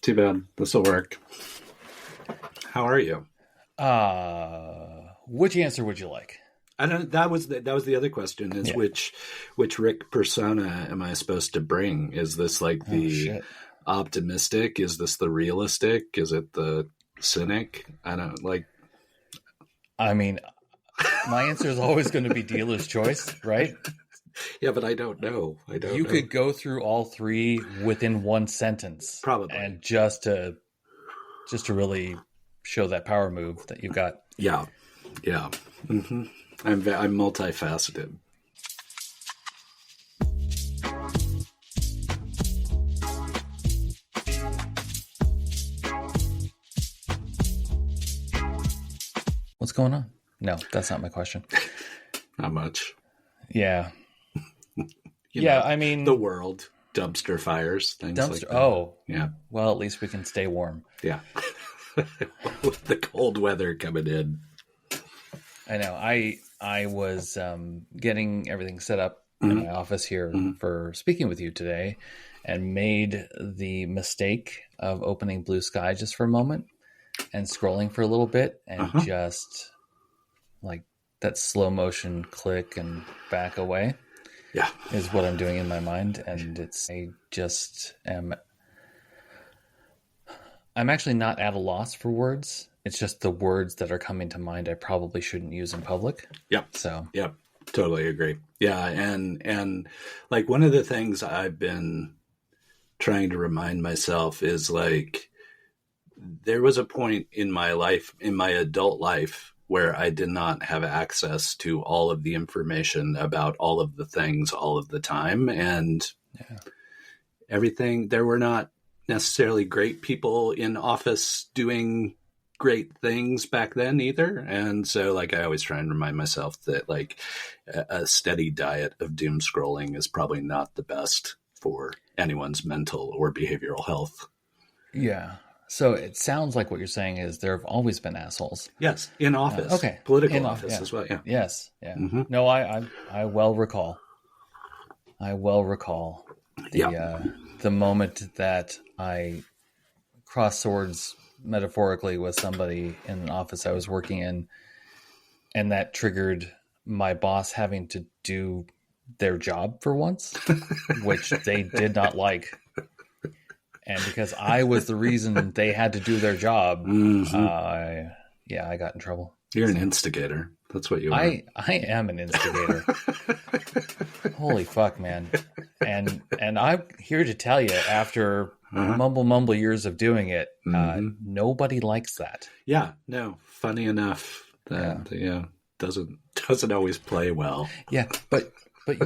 too bad. This will work. How are you? Which answer would you like? I don't. That was the other question. Is which Rick persona am I supposed to bring? Is this like the optimistic? Is this the realistic? Is it the cynic? I don't like. I mean, my answer is always going to be dealer's choice, right? Yeah, but I don't know. You could go through all three within one sentence, probably, and just to really show that power move that you've got. Yeah. Mm-hmm. I'm multifaceted. What's going on? No, that's not my question. Not much. Yeah. I mean, the world, dumpster fires, things like that. Oh, yeah. Well, at least we can stay warm. Yeah. With the cold weather coming in. I know. I was getting everything set up in my office here for speaking with you today, and made the mistake of opening Blue Sky just for a moment and scrolling for a little bit, and just like that slow motion click and back away. Yeah, is what I'm doing in my mind, and I'm actually not at a loss for words. It's just the words that are coming to mind I probably shouldn't use in public. Yep. So. Yep. Totally agree. Yeah. And like one of the things I've been trying to remind myself is like, there was a point in my life, in my adult life, where I did not have access to all of the information about all of the things all of the time. And everything, there were not necessarily great people in office doing great things back then either. And so like, I always try and remind myself that like a steady diet of doom scrolling is probably not the best for anyone's mental or behavioral health. Yeah. So it sounds like what you're saying is there have always been assholes. Yes. In office. Okay. Political office as well. Yeah. Yes. Yeah. Mm-hmm. No, I well recall. The moment that I crossed swords metaphorically with somebody in an office I was working in, and that triggered my boss having to do their job for once, which they did not like. And because I was the reason they had to do their job, I got in trouble. You're an instigator. That's what you are. I am an instigator. Holy fuck, man. And I'm here to tell you, after mumble years of doing it, nobody likes that. Yeah, no. Funny enough, that doesn't always play well. Yeah, but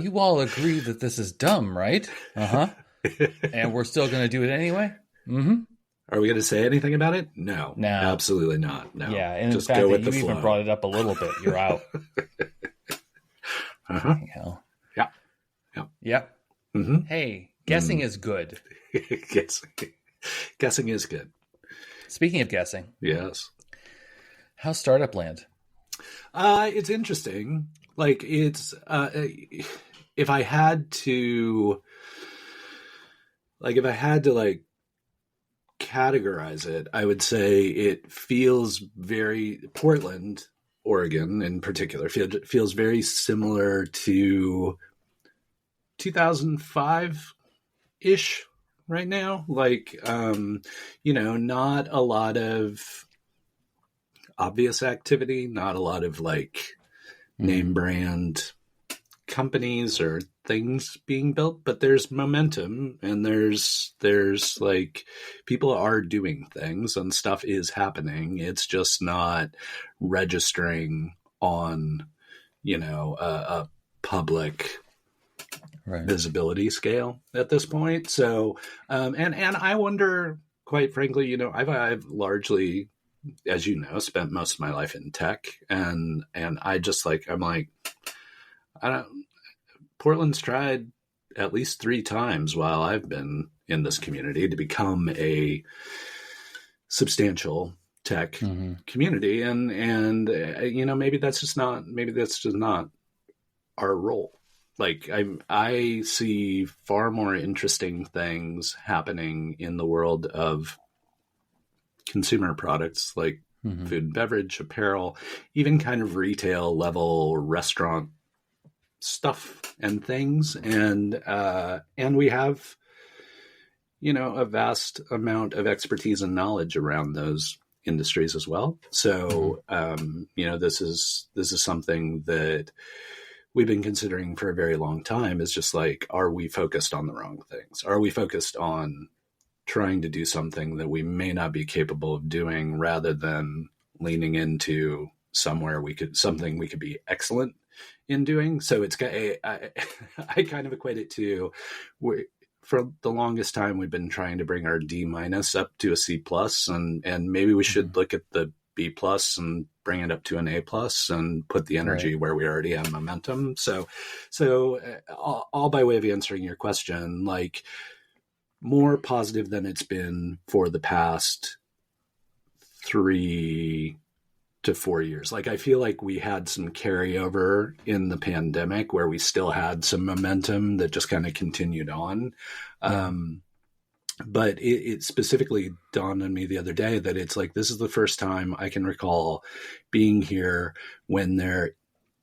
you all agree that this is dumb, right? And we're still going to do it anyway? Mm-hmm. Are we going to say anything about it? No. Absolutely not. No. Yeah, and just in fact, go with you the even flow. brought it up a little bit. You're out. Yep. Mm-hmm. Hey, guessing is good. Guessing is good. Speaking of guessing. Yes. How's Startup Land? It's interesting. Like, it's if I had to categorize it, I would say it feels very, Portland, Oregon in particular, feels very similar to 2005-ish right now. Like, not a lot of obvious activity, not a lot of like name brand companies or things being built, but there's momentum, and there's like people are doing things and stuff is happening. It's just not registering on, a public visibility scale at this point. So, and I wonder, quite frankly, I've largely, as you know, spent most of my life in tech, and I just Portland's tried at least 3 times while I've been in this community to become a substantial tech community. And maybe that's just not our role. Like I see far more interesting things happening in the world of consumer products like Mm-hmm. food and beverage, apparel, even kind of retail level restaurant stuff and things. And we have, a vast amount of expertise and knowledge around those industries as well. So, this is something that we've been considering for a very long time, is just like, are we focused on the wrong things? Are we focused on trying to do something that we may not be capable of doing, rather than leaning into something we could be excellent in doing? So I kind of equate it to, for the longest time, we've been trying to bring our D- up to a C+, and maybe we should look at the B+ and bring it up to an A+ and put the energy where we already have momentum. So all by way of answering your question, like, more positive than it's been for the past 3 to 4 years. Like, I feel like we had some carryover in the pandemic where we still had some momentum that just kind of continued on. But it specifically dawned on me the other day that it's like, this is the first time I can recall being here when there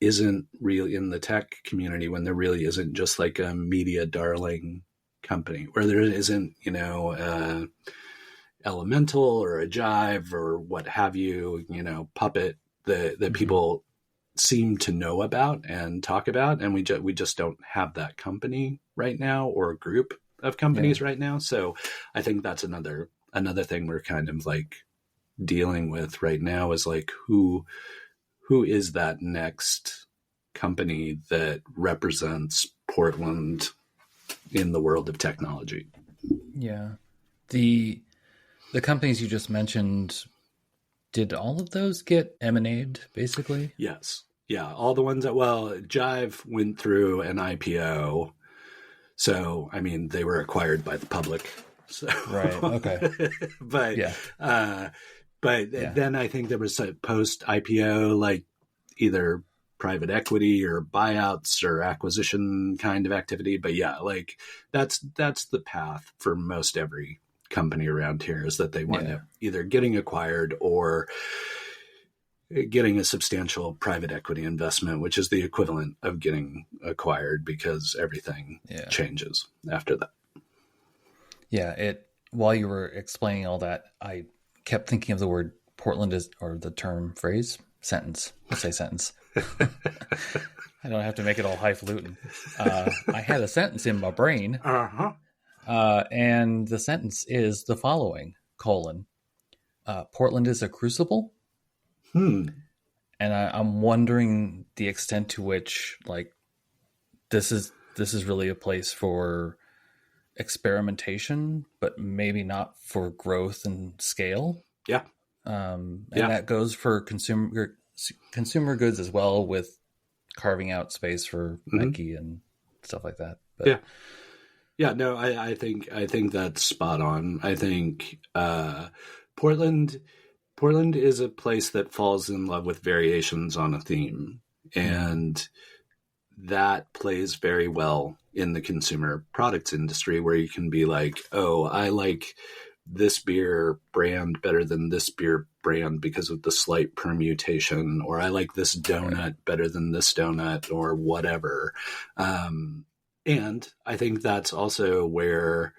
isn't really, in the tech community, when there really isn't just like a media darling company, where there isn't, Elemental or a Jive or what have you, Puppet that people seem to know about and talk about, and we just don't have that company right now, or a group of companies right now. So I think that's another thing we're kind of like dealing with right now, is like, who is that next company that represents Portland in the world of technology? Yeah. The companies you just mentioned, did all of those get M&A'd, basically? Yes. Yeah. All the ones Jive went through an IPO. So, I mean, they were acquired by the public. So. Right. Okay. But then I think there was a post IPO, like either private equity or buyouts or acquisition kind of activity. But yeah, like that's the path for most every company around here, is that they wind up either getting acquired or getting a substantial private equity investment, which is the equivalent of getting acquired, because everything changes after that. Yeah. While you were explaining all that, I kept thinking of the word Portland or the term, phrase, sentence. Let's say sentence. I don't have to make it all highfalutin. I had a sentence in my brain. And the sentence is the following, : Portland is a crucible. And I'm wondering the extent to which, like, this is really a place for experimentation, but maybe not for growth and scale. Yeah. And that goes for consumer goods as well, with carving out space for Nike and stuff like that. But no, I think that's spot on. I think Portland is a place that falls in love with variations on a theme, and that plays very well in the consumer products industry, where you can be like, oh, I like this beer brand better than this beer brand because of the slight permutation, or I like this donut better than this donut, or whatever. And I think that's also where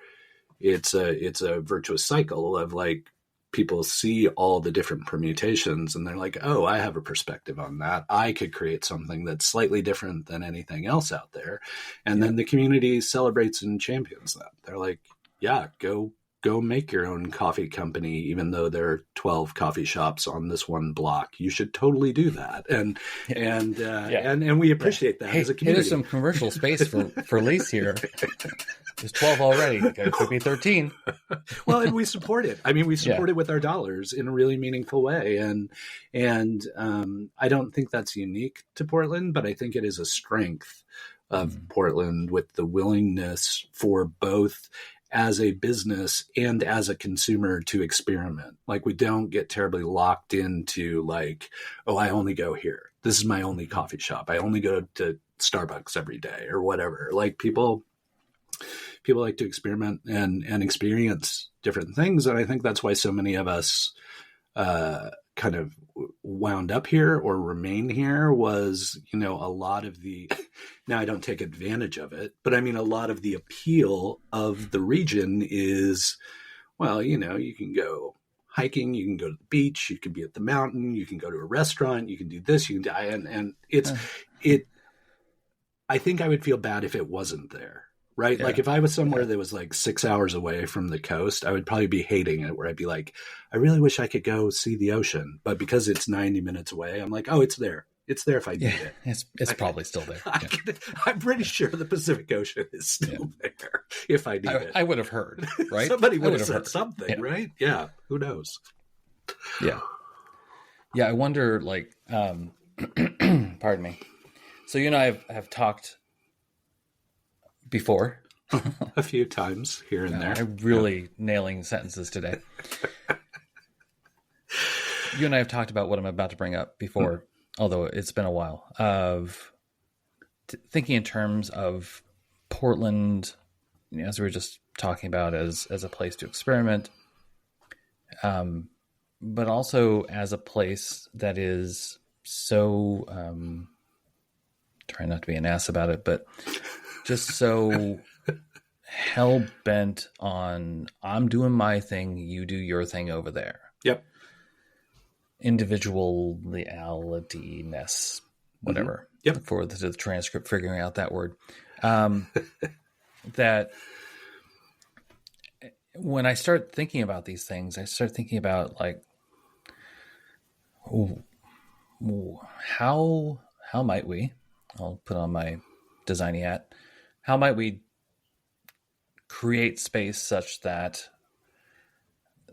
it's a virtuous cycle of, like, people see all the different permutations and they're like, oh, I have a perspective on that. I could create something that's slightly different than anything else out there. And then the community celebrates and champions that. They're like, yeah, go make your own coffee company, even though there are 12 coffee shops on this one block. You should totally do that. And we appreciate that as a community. There's some commercial space for lease here. There's 12 already. It could be 13. Well, and we support it. I mean, we support it with our dollars in a really meaningful way. And I don't think that's unique to Portland, but I think it is a strength of Portland, with the willingness for both as a business and as a consumer to experiment. Like, we don't get terribly locked into, like, oh, I only go here. This is my only coffee shop. I only go to Starbucks every day, or whatever. Like, people people like to experiment and experience different things. And I think that's why so many of us kind of wound up here or remain here was, a lot of the, now I don't take advantage of it, but I mean, a lot of the appeal of the region is, well, you can go hiking, you can go to the beach, you can be at the mountain, you can go to a restaurant, you can do this, you can die. And I think I would feel bad if it wasn't there. Right. Yeah. Like if I was somewhere that was like 6 hours away from the coast, I would probably be hating it, where I'd be like, I really wish I could go see the ocean. But because it's 90 minutes away, I'm like, oh, it's there. It's there if I need it. It's probably still there. I'm pretty sure the Pacific Ocean is still there if I need it. I would have heard, right? Somebody would have said something, right? Yeah. Who knows? Yeah. Yeah. I wonder, like, pardon me. So you and I have talked before. A few times here and there. I'm really nailing sentences today. You and I have talked about what I'm about to bring up before, although it's been a while, of thinking in terms of Portland, as we were just talking about, as a place to experiment, but also as a place that is so, trying not to be an ass about it, but just so hell bent on, I'm doing my thing, you do your thing over there. Yep. Individuality-ness, whatever. Yep. Look forward to the transcript figuring out that word. That when I start thinking about these things, I start thinking about, like, how might we, I'll put on my designy hat, how might we create space such that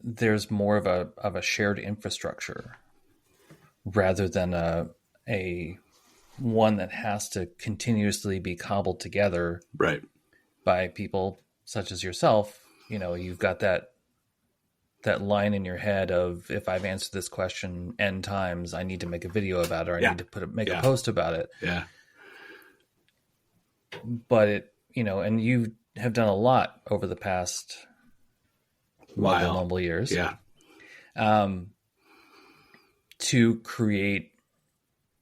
there's more of a shared infrastructure rather than a one that has to continuously be cobbled together, right, by people such as yourself. You've got that line in your head of, if I've answered this question N times, I need to make a video about it, or I need to make a post about it. Yeah. But it, and you have done a lot over the past mobile years. Yeah. To create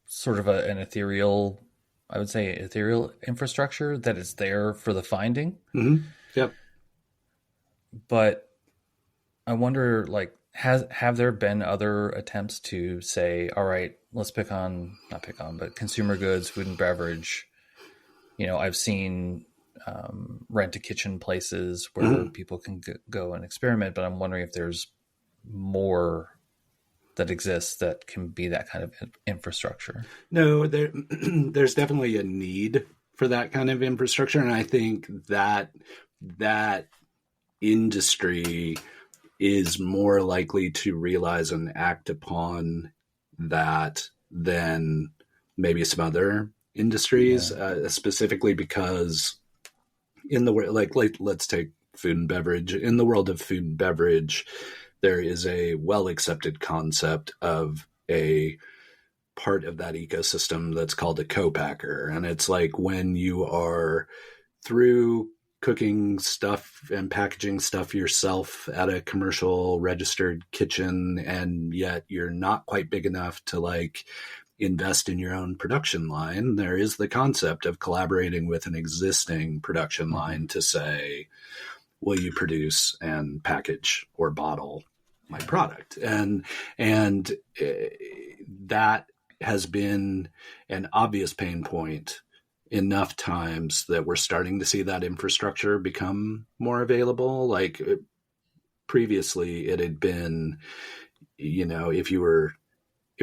sort of an ethereal, I would say ethereal infrastructure that is there for the finding. Mm-hmm. Yep. But I wonder, like, have there been other attempts to say, all right, let's but consumer goods, food and beverage. I've seen rent-a-kitchen places where people can go and experiment, but I'm wondering if there's more that exists that can be that kind of infrastructure. No, there's definitely a need for that kind of infrastructure, and I think that industry is more likely to realize and act upon that than maybe some other industries, specifically because in the world, like let's take food and beverage. In the world of food and beverage, there is a well-accepted concept of a part of that ecosystem that's called a co-packer. And it's like when you are through cooking stuff and packaging stuff yourself at a commercial registered kitchen, and yet you're not quite big enough to like invest in your own production line, there is the concept of collaborating with an existing production line to say, will you produce and package or bottle my product? And that has been an obvious pain point enough times that we're starting to see that infrastructure become more available. Like previously it had been, if you were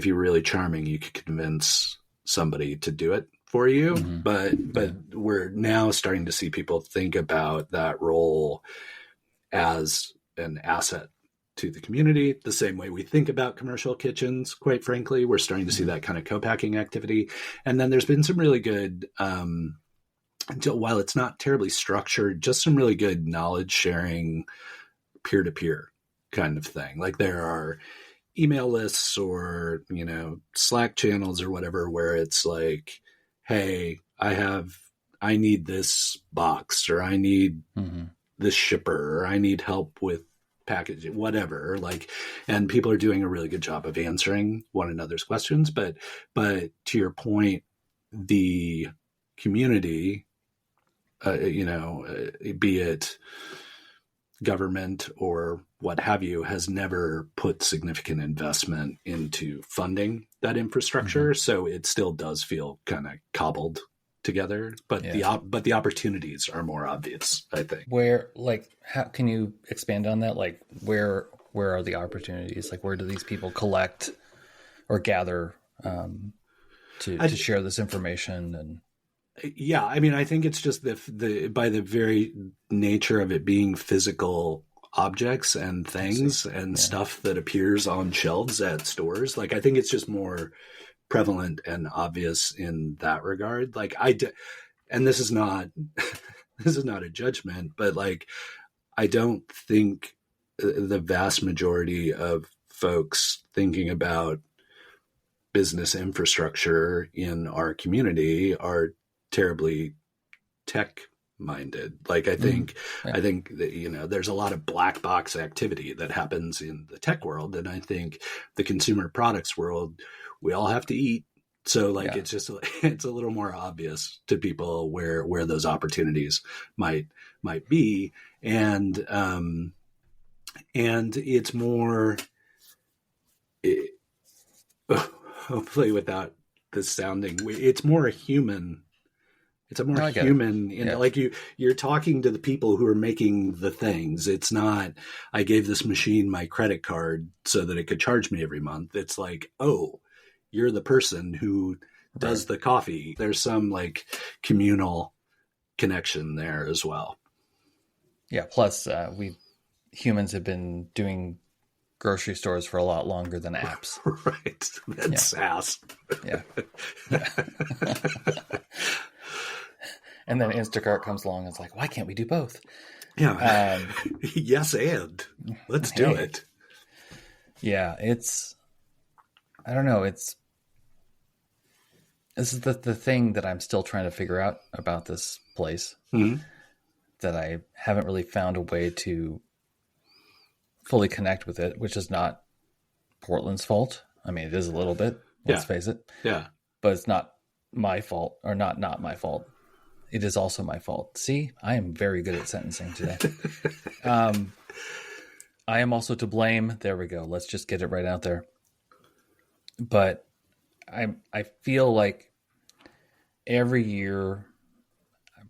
really charming, you could convince somebody to do it for you. Mm-hmm. But we're now starting to see people think about that role as an asset to the community, the same way we think about commercial kitchens, quite frankly. We're starting to see that kind of co-packing activity. And then there's been some really good, while it's not terribly structured, just some really good knowledge sharing, peer-to-peer kind of thing. Like there are email lists or, Slack channels or whatever, where it's like, hey, I have I need this box, or I need this shipper, or I need help with packaging, whatever. Like, and people are doing a really good job of answering one another's questions. But to your point, the community, be it government or what have you, has never put significant investment into funding that infrastructure. So it still does feel kind of cobbled together, but the opportunities are more obvious, I think. Where, like, how can you expand on that? Like, where are the opportunities? Like, where do these people collect or gather to share this information? And yeah, I mean, I think it's just the by the very nature of it being physical objects and things and stuff that appears on shelves at stores. Like, I think it's just more prevalent and obvious in that regard. Like, and this is not a judgment, but like, I don't think the vast majority of folks thinking about business infrastructure in our community are terribly tech minded. Like, I think that, there's a lot of black box activity that happens in the tech world. And I think the consumer products world, we all have to eat. So like, it's a little more obvious to people where those opportunities might be. And it's more, hopefully without this sounding, it's more human. It's a more human, like you're talking to the people who are making the things. It's not, I gave this machine my credit card so that it could charge me every month. It's like, oh, you're the person who does the coffee. There's some like communal connection there as well. Yeah. Plus, humans have been doing grocery stores for a lot longer than apps. Right. That's SaaS. Yeah. And then Instacart comes along and it's like, why can't we do both? Yeah. Yes, and let's do it. Yeah, I don't know. This is the thing that I'm still trying to figure out about this place, that I haven't really found a way to fully connect with it, which is not Portland's fault. I mean, it is a little bit, let's face it. Yeah. But it's not my fault, or not my fault. It is also my fault. See, I am very good at sentencing today. I am also to blame. There we go. Let's just get it right out there. But I feel like every year,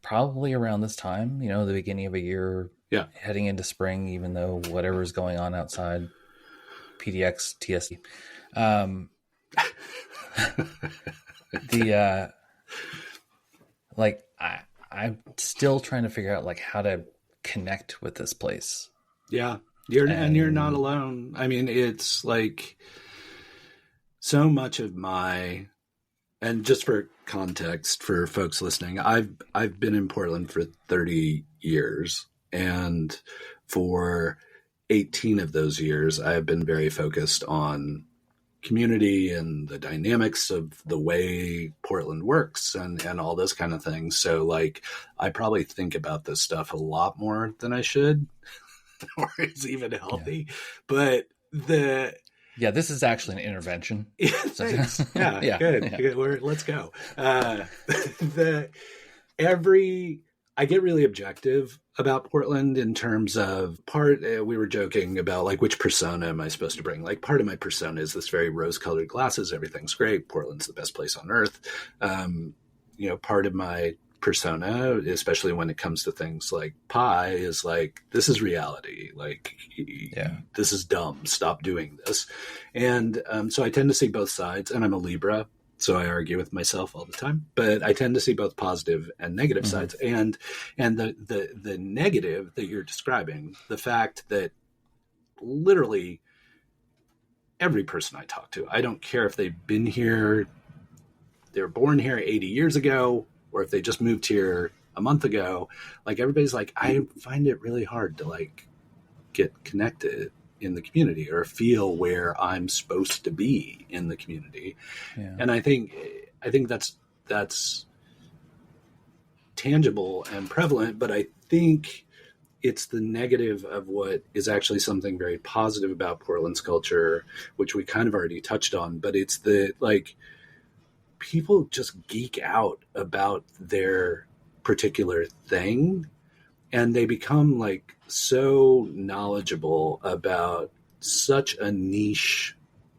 probably around this time, the beginning of a year, heading into spring, even though whatever is going on outside, PDX, TSD, I'm still trying to figure out like how to connect with this place. Yeah. You're not alone. I mean, it's like so much of and just for context for folks listening, I've been in Portland for 30 years, and for 18 of those years, I have been very focused on community and the dynamics of the way Portland works and all those kind of things. So like, I probably think about this stuff a lot more than I should, or it's even healthy, but this is actually an intervention. Thanks. Yeah, good. Yeah. Good. Let's go. I get really objective about Portland in terms of we were joking about like, which persona am I supposed to bring? Like, part of my persona is this very rose-colored glasses. Everything's great. Portland's the best place on earth. Part of my persona, especially when it comes to things like pie, is like, this is reality. Like, this is dumb. Stop doing this. And so I tend to see both sides, and I'm a Libra. So I argue with myself all the time, but I tend to see both positive and negative sides. And the negative that you're describing, the fact that literally every person I talk to, I don't care if they've been here, they were born here 80 years ago, or if they just moved here a month ago, like, everybody's like, I find it really hard to like get connected in the community or feel where I'm supposed to be in the community. Yeah. And I think that's tangible and prevalent, but I think it's the negative of what is actually something very positive about Portland's culture, which we kind of already touched on, but it's the, like, people just geek out about their particular thing, and they become like so knowledgeable about such a niche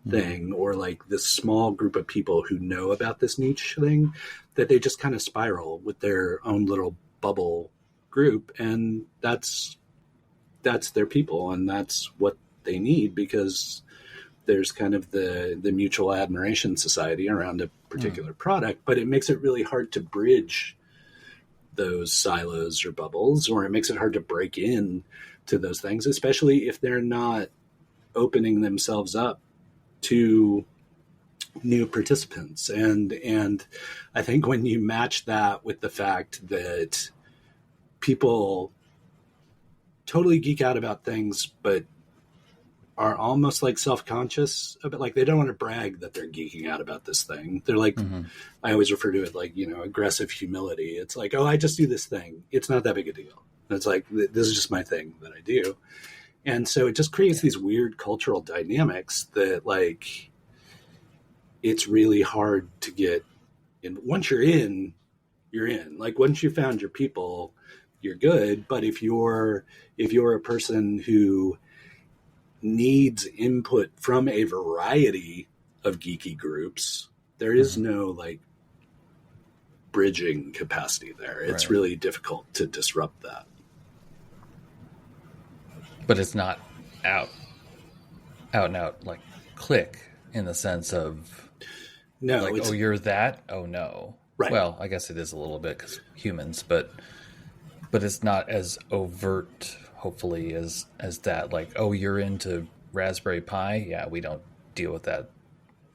thing, or like this small group of people who know about this niche thing, that they just kind of spiral with their own little bubble group, and that's their people, and that's what they need, because there's kind of the mutual admiration society around a particular product, but it makes it really hard to bridge those silos or bubbles, or it makes it hard to break in to those things, especially if they're not opening themselves up to new participants. And I think when you match that with the fact that people totally geek out about things, but are almost like self-conscious about, like, they don't want to brag that they're geeking out about this thing. They're like, I always refer to it like, aggressive humility. It's like, oh, I just do this thing. It's not that big a deal. And it's like, this is just my thing that I do. And so it just creates these weird cultural dynamics that, like, it's really hard to get in. Once you're in, you're in. Like, once you found your people, you're good. But if you're a person who needs input from a variety of geeky groups, there is no, like, bridging capacity there. It's really difficult to disrupt that. But it's not out and out, like, click, in the sense of, no, like, oh, you're that? Oh, no. Right. Well, I guess it is a little bit because humans, but it's not as overt, hopefully, as that. Like, oh, you're into Raspberry Pi? Yeah, we don't deal with that.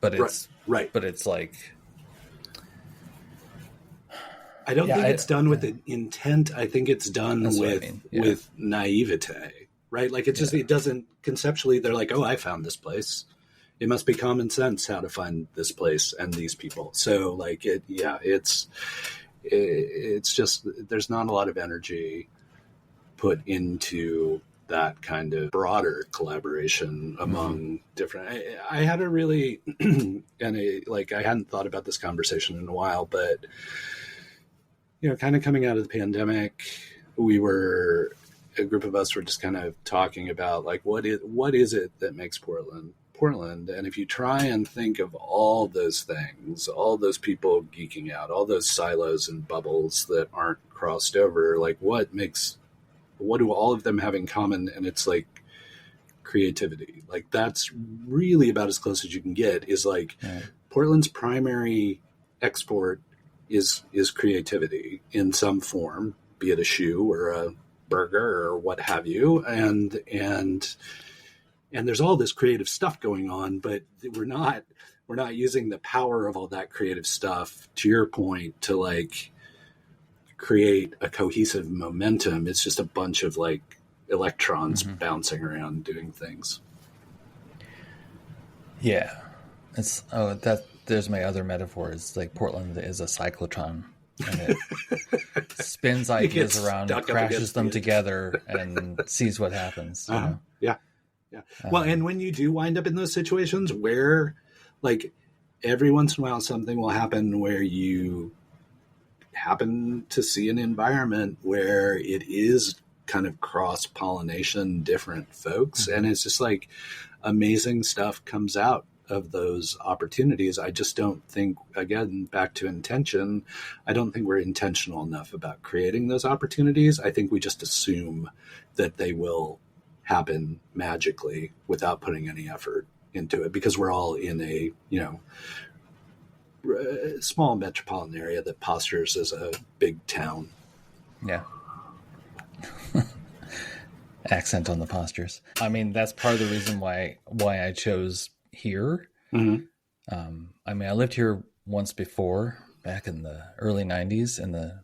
But it's right. But it's like, I don't think it's done with an intent. I think it's done with naivete, right? Like, it's just, it doesn't conceptually, they're like, oh, I found this place. It must be common sense how to find this place and these people. So, like, it's just, there's not a lot of energy put into that kind of broader collaboration among different. I had a really, I hadn't thought about this conversation in a while, but, kind of coming out of the pandemic, a group of us were just kind of talking about, like, what is it that makes Portland? And if you try and think of all those things, all those people geeking out, all those silos and bubbles that aren't crossed over, like, what do all of them have in common? And it's like creativity. Like, that's really about as close as you can get, is like Portland's primary export is creativity in some form, be it a shoe or a burger or what have you. And there's all this creative stuff going on, but we're not using the power of all that creative stuff, to your point, to, like, create a cohesive momentum. It's just a bunch of, like, electrons bouncing around doing things. Yeah. There's my other metaphor. It's like Portland is a cyclotron, and it spins ideas around, crashes them together, and sees what happens. Yeah. Well, and when you do wind up in those situations where, like, every once in a while something will happen where you happen to see an environment where it is kind of cross-pollination, different folks, and it's just like amazing stuff comes out of those opportunities. I just don't think, again, back to intention, I don't think we're intentional enough about creating those opportunities. I think we just assume that they will happen magically without putting any effort into it, because we're all in a, small metropolitan area that postures as a big town. Yeah. Accent on the postures. I mean, that's part of the reason why I chose here. I mean, I lived here once before, back in the early 90s, in the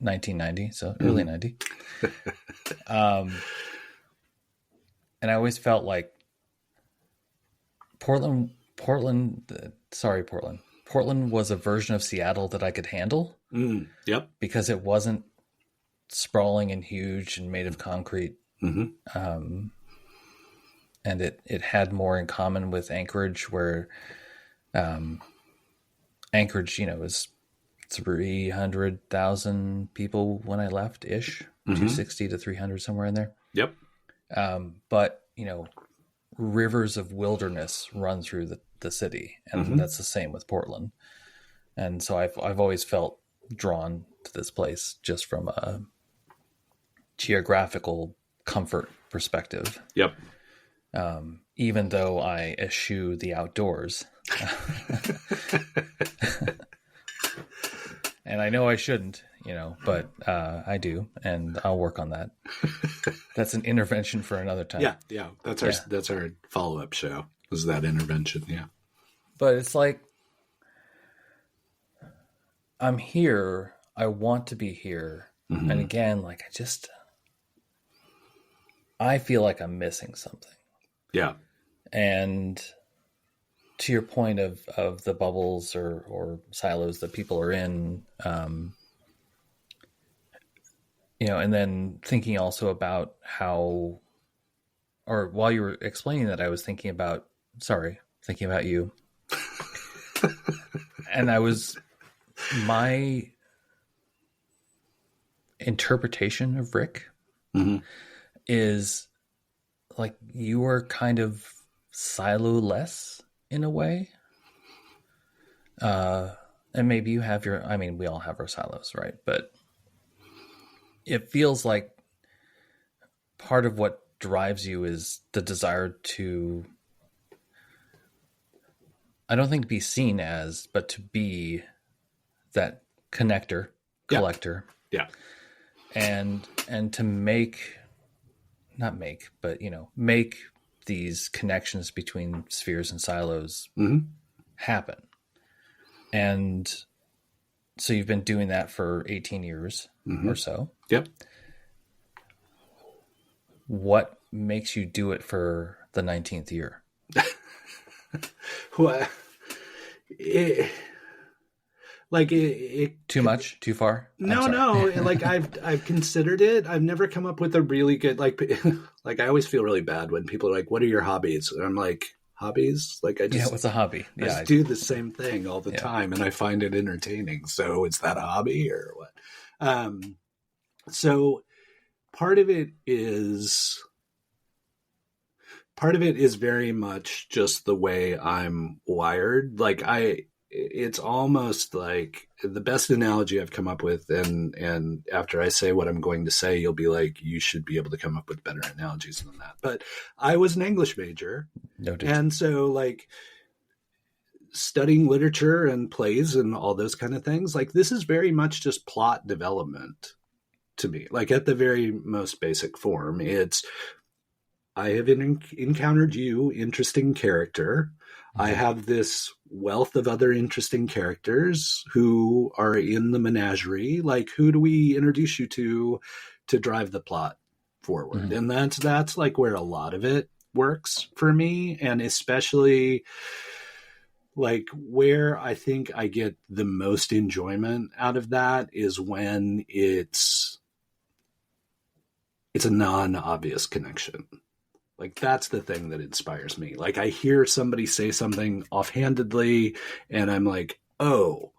1990, so early 90. And I always felt like Portland, sorry, Portland, Portland was a version of Seattle that I could handle. Yep. Because it wasn't sprawling and huge and made of concrete. Mm-hmm. And it had more in common with Anchorage, where Anchorage, is 300,000 people when I left ish, 260 to 300, somewhere in there. Yep. But, rivers of wilderness run through the city, and that's the same with Portland. And so I've always felt drawn to this place just from a geographical comfort perspective. Yep. Even though I eschew the outdoors. And I know I shouldn't, but I do, and I'll work on that. That's an intervention for another time. Yeah. That's our follow-up show, is that intervention, yeah. But it's like, I'm here, I want to be here, and again, like, I feel like I'm missing something. Yeah. And to your point of the bubbles or silos that people are in, and then thinking also about how, or while you were explaining that, I was thinking about you. And my interpretation of Rick is like, you were kind of silo-less in a way. And maybe you have we all have our silos, right? But it feels like part of what drives you is the desire to, I don't think be seen as, but to be that connector, collector. Yeah. And to make these connections between spheres and silos happen. And so you've been doing that for 18 years or so. Yep. What makes you do it for the 19th year? Well, too much, too far? No. Like, I've considered it. I've never come up with a really good, like I always feel really bad when people are like, "What are your hobbies?" And I'm like, "Hobbies? Like, what's a hobby? I just do the same thing all the time, and I find it entertaining. So is that a hobby or what?" So part of it is very much just the way I'm wired. Like, it's almost like the best analogy I've come up with. And after I say what I'm going to say, you'll be like, you should be able to come up with better analogies than that. But I was an English major. Noted. And so, like, studying literature and plays and all those kind of things, like, this is very much just plot development to me. Like, at the very most basic form, I have encountered you, interesting character. I have this wealth of other interesting characters who are in the menagerie. Like, who do we introduce you to drive the plot forward? And that's like where a lot of it works for me. And especially, like, where I think I get the most enjoyment out of that is when it's a non-obvious connection. Like, that's the thing that inspires me. Like, I hear somebody say something offhandedly and I'm like, oh,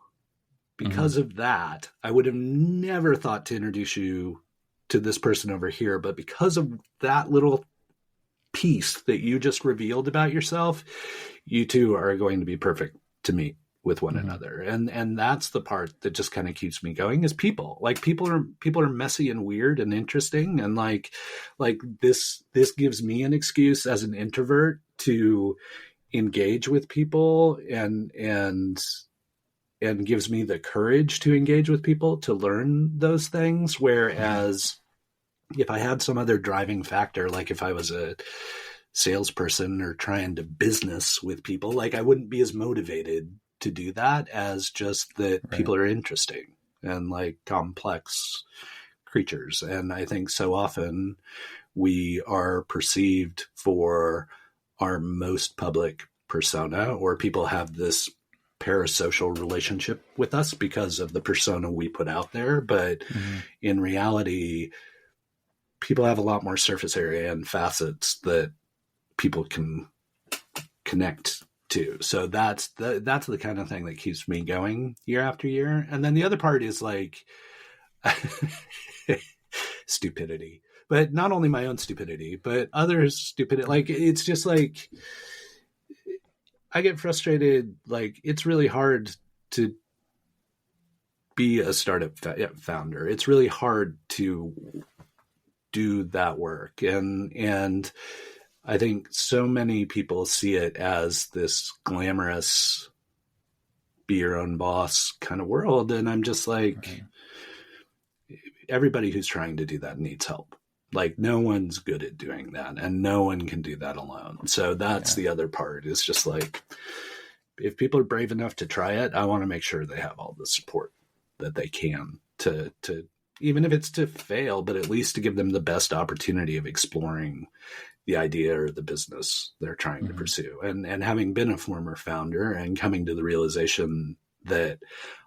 because of that, I would have never thought to introduce you to this person over here. But because of that little piece that you just revealed about yourself, you two are going to be perfect to meet with one another. And that's the part that just kind of keeps me going, is people. Like, people are messy and weird and interesting. And like this gives me an excuse as an introvert to engage with people and gives me the courage to engage with people, to learn those things. Whereas if I had some other driving factor, like if I was a salesperson or trying to business with people, like, I wouldn't be as motivated to do that as just that people are interesting and, like, complex creatures. And I think so often we are perceived for our most public persona, or people have this parasocial relationship with us because of the persona we put out there. But in reality, people have a lot more surface area and facets that people can connect to. So that's the kind of thing that keeps me going year after year. And then the other part is like stupidity, but not only my own stupidity, but others' stupidity. Like, it's just like, I get frustrated. Like, it's really hard to be a startup founder. It's really hard to do that work. And I think so many people see it as this glamorous, be your own boss kind of world. And I'm just like, everybody who's trying to do that needs help. Like, no one's good at doing that, and no one can do that alone. So that's the other part, is just like, if people are brave enough to try it, I want to make sure they have all the support that they can to even if it's to fail, but at least to give them the best opportunity of exploring the idea or the business they're trying to pursue. And having been a former founder and coming to the realization that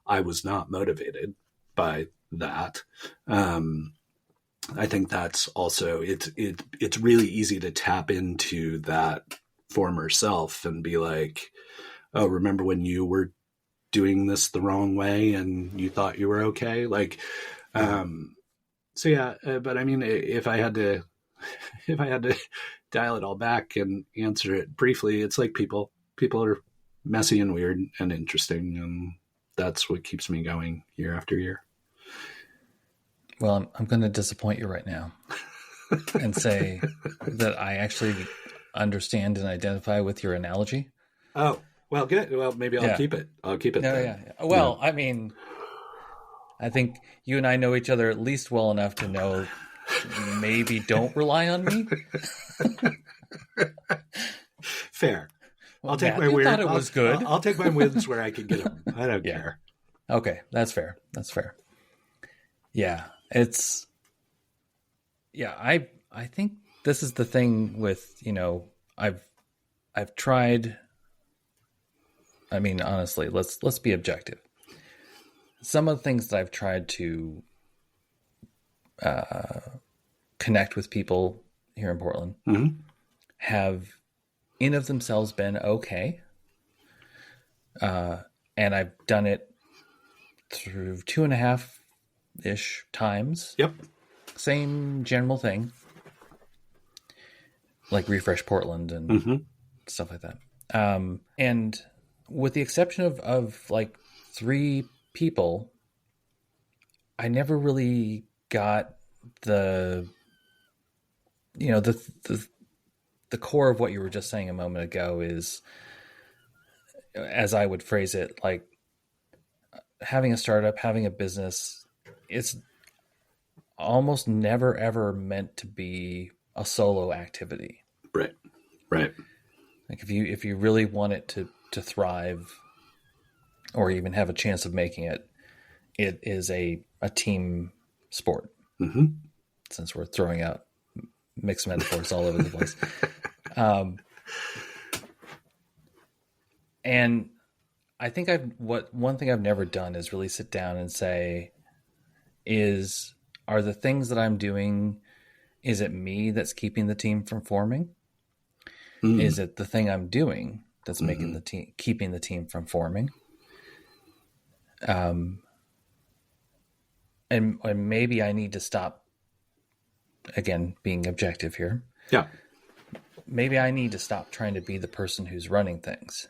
I was not motivated by that, I think that's also, it's really easy to tap into that former self and be like, oh, remember when you were doing this the wrong way and you thought you were okay? Like, so yeah, but I mean, if I had to dial it all back and answer it briefly, it's like people are messy and weird and interesting, and that's what keeps me going year after year. Well, I'm going to disappoint you right now and say that I actually understand and identify with your analogy. Oh, well, good. Well, maybe I'll keep it. I'll keep it. Yeah. Well, I mean, I think you and I know each other at least well enough to know maybe don't rely on me. Fair. Well, I'll take my wins. Thought it was good. I'll take my wins where I can get them. I don't care. Okay, that's fair. That's fair. Yeah, I think this is the thing with, I've tried. I mean, honestly, let's be objective. Some of the things that I've tried to connect with people here in Portland have in of themselves been okay. And I've done it through 2.5-ish times. Yep. Same general thing. Like Refresh Portland and stuff like that. And with the exception of like 3 people, I never really got the core of what you were just saying a moment ago is, as I would phrase it, like having a startup, having a business, it's almost never ever meant to be a solo activity. Right. Like if you really want it to thrive or even have a chance of making it, it is a team sport. Since we're throwing out mixed metaphors all over the place. And I think one thing I've never done is really sit down and say, are the things that I'm doing, is it me that's keeping the team from forming? Is it the thing I'm doing that's making the team, keeping the team from forming? And maybe I need to stop, again, being objective here. Yeah. Maybe I need to stop trying to be the person who's running things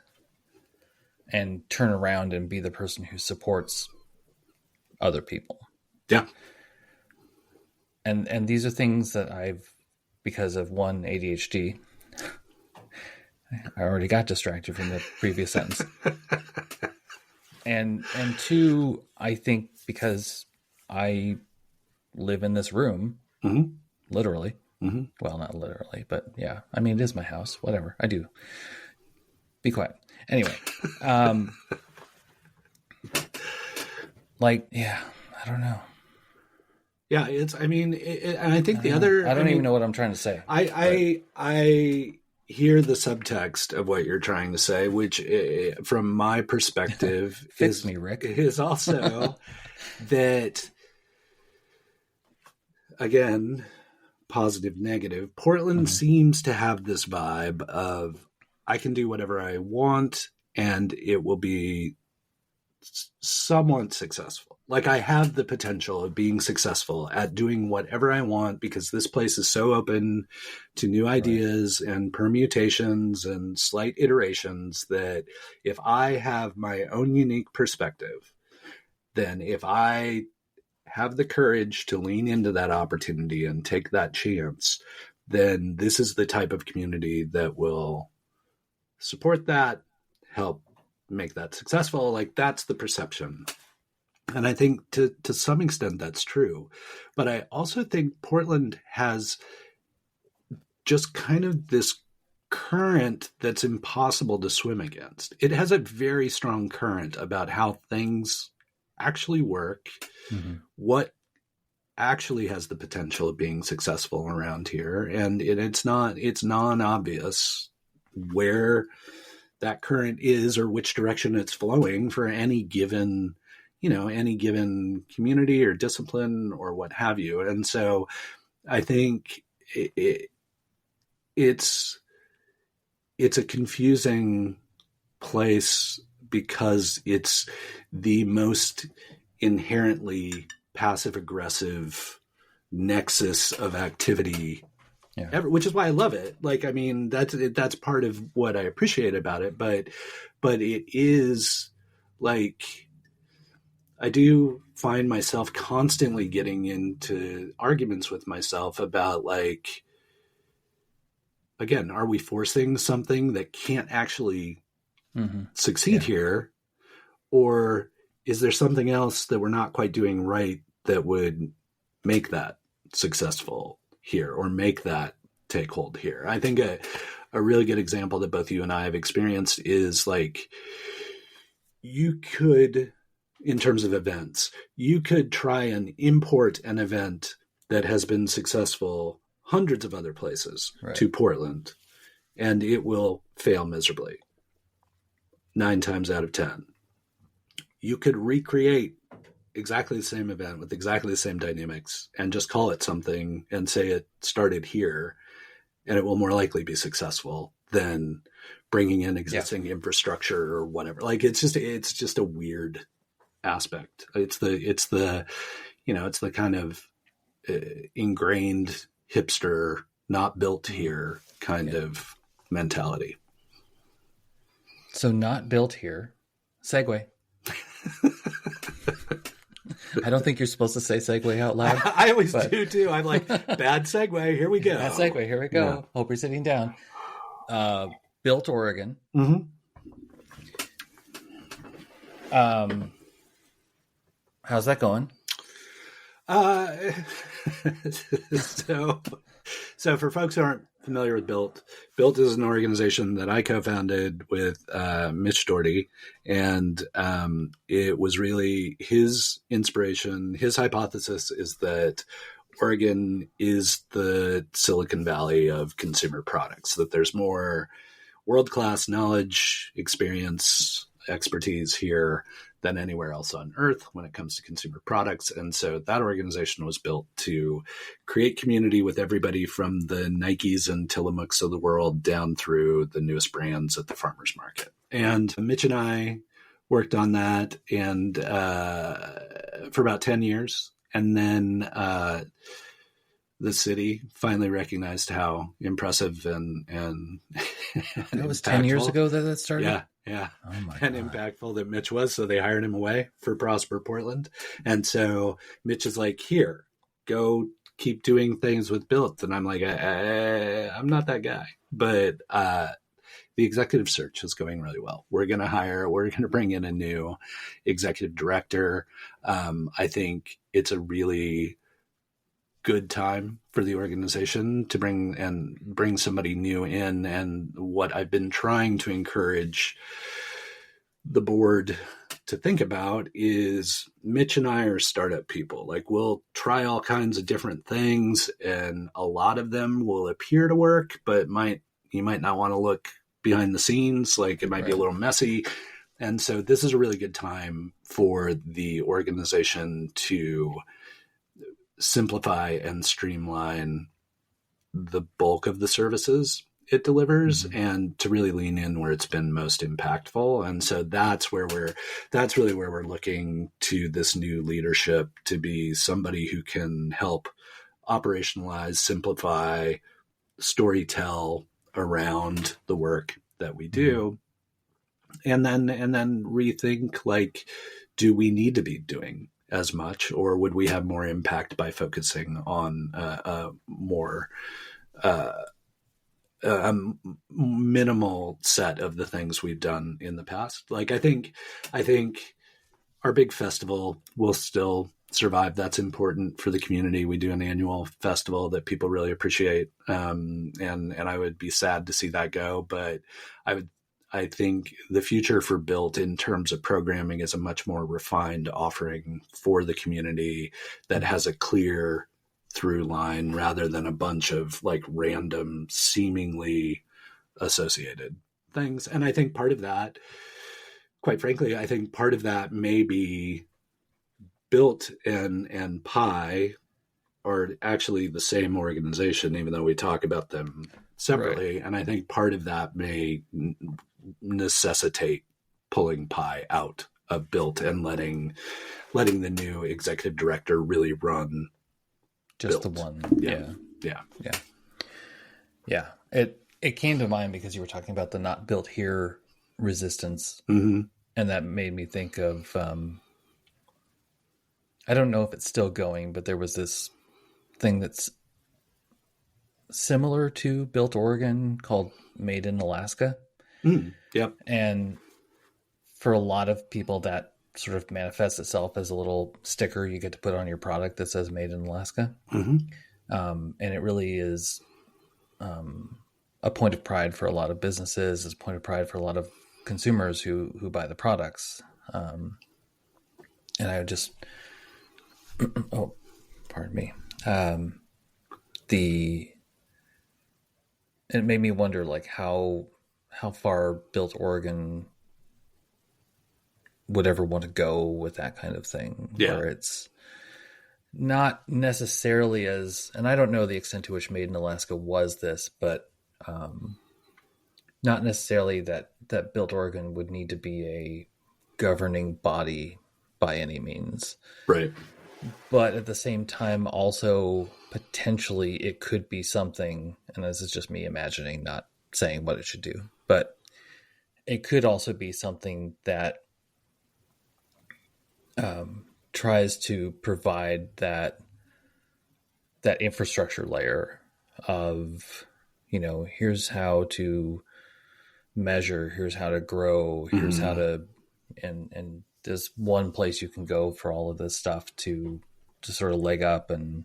and turn around and be the person who supports other people. Yeah. And these are things that because of one, ADHD, I already got distracted from the previous sentence. And 2, I think because I live in this room, literally. Well, not literally, but yeah. I mean, it is my house. Whatever. I do. Be quiet. Anyway. I don't know. Yeah, and I think the other... I don't even know what I'm trying to say. I hear the subtext of what you're trying to say, which from my perspective Fix me, Rick. is also that, again, positive, negative. Portland seems to have this vibe of I can do whatever I want and it will be somewhat successful. Like I have the potential of being successful at doing whatever I want because this place is so open to new ideas and permutations and slight iterations that if I have my own unique perspective, then if I have the courage to lean into that opportunity and take that chance, then this is the type of community that will support that, help make that successful. Like that's the perception. And I think to some extent that's true. But I also think Portland has just kind of this current that's impossible to swim against. It has a very strong current about how things actually work, what actually has the potential of being successful around here. And it's non-obvious where that current is or which direction it's flowing for any given community or discipline or what have you. And so I think it's a confusing place because it's the most inherently passive aggressive nexus of activity ever, which is why I love it. Like, I mean, that's part of what I appreciate about it, but it is like, I do find myself constantly getting into arguments with myself about like, again, are we forcing something that can't actually succeed here? Or is there something else that we're not quite doing right that would make that successful here or make that take hold here? I think a really good example that both you and I have experienced is like, you could, in terms of events, you could try and import an event that has been successful hundreds of other places to Portland, and it will fail miserably 9 times out of 10. You could recreate exactly the same event with exactly the same dynamics and just call it something and say it started here, and it will more likely be successful than bringing in existing infrastructure or whatever. Like it's just a weird aspect. It's the kind of ingrained hipster, not built here kind of mentality. So not built here. Segue. I don't think you're supposed to say segue out loud. I always do too. I'm like, bad segue. Here we go. Bad segue. Here we go. Yeah. Hope you're sitting down. Built Oregon. How's that going? So for folks who aren't familiar with Built is an organization that I co-founded with Mitch Doherty, and it was really his inspiration. His hypothesis is that Oregon is the Silicon Valley of consumer products, that there's more world-class knowledge, experience, expertise here than anywhere else on earth when it comes to consumer products. And so that organization was built to create community with everybody from the Nikes and Tillamook's of the world down through the newest brands at the farmers market. And Mitch and I worked on that and for about 10 years. And then the city finally recognized how impressive and that was 10 years ago that started? Yeah. Oh my and God. Impactful that Mitch was. So they hired him away for Prosper Portland. And so Mitch is like, here, go keep doing things with Built. And I'm like, I'm not that guy. But the executive search is going really well. We're going to bring in a new executive director. I think it's a really good time for the organization to bring somebody new in. And what I've been trying to encourage the board to think about is Mitch and I are startup people. Like, we'll try all kinds of different things, and a lot of them will appear to work, but might you might not want to look behind the scenes. Like it might be a little messy. And so this is a really good time for the organization to simplify and streamline the bulk of the services it delivers and to really lean in where it's been most impactful. And so that's really where we're looking to this new leadership to be somebody who can help operationalize, simplify, storytell around the work that we do. And then rethink, like, do we need to be doing as much, or would we have more impact by focusing on a more minimal set of the things we've done in the past? Like, I think our big festival will still survive. That's important for the community. We do an annual festival that people really appreciate. And I would be sad to see that go, but I think the future for Built in terms of programming is a much more refined offering for the community that has a clear through line rather than a bunch of like random, seemingly associated things. And I think part of that, quite frankly, I think part of that may be Built and Pi are actually the same organization, even though we talk about them separately. Right. And I think part of that may necessitate pulling Pi out of Built and letting the new executive director really run just Built. The one. Yeah. It came to mind because you were talking about the not built here resistance. Mm-hmm. And that made me think of, I don't know if it's still going, but there was this thing that's similar to Built Oregon called Made in Alaska. Yep. And for a lot of people, that sort of manifests itself as a little sticker you get to put on your product that says Made in Alaska. Mm-hmm. And it really is a point of pride for a lot of businesses. It's a point of pride for a lot of consumers who buy the products. And I would just, oh, pardon me. It made me wonder, like, how far Built Oregon would ever want to go with that kind of thing. Yeah. Where it's not necessarily as, and I don't know the extent to which Made in Alaska was this, but not necessarily that Built Oregon would need to be a governing body by any means. Right. But at the same time, also potentially it could be something, and this is just me imagining, not saying what it should do, but it could also be something that tries to provide that infrastructure layer of, here's how to measure, here's how to grow, here's how to, and there's one place you can go for all of this stuff to sort of leg up and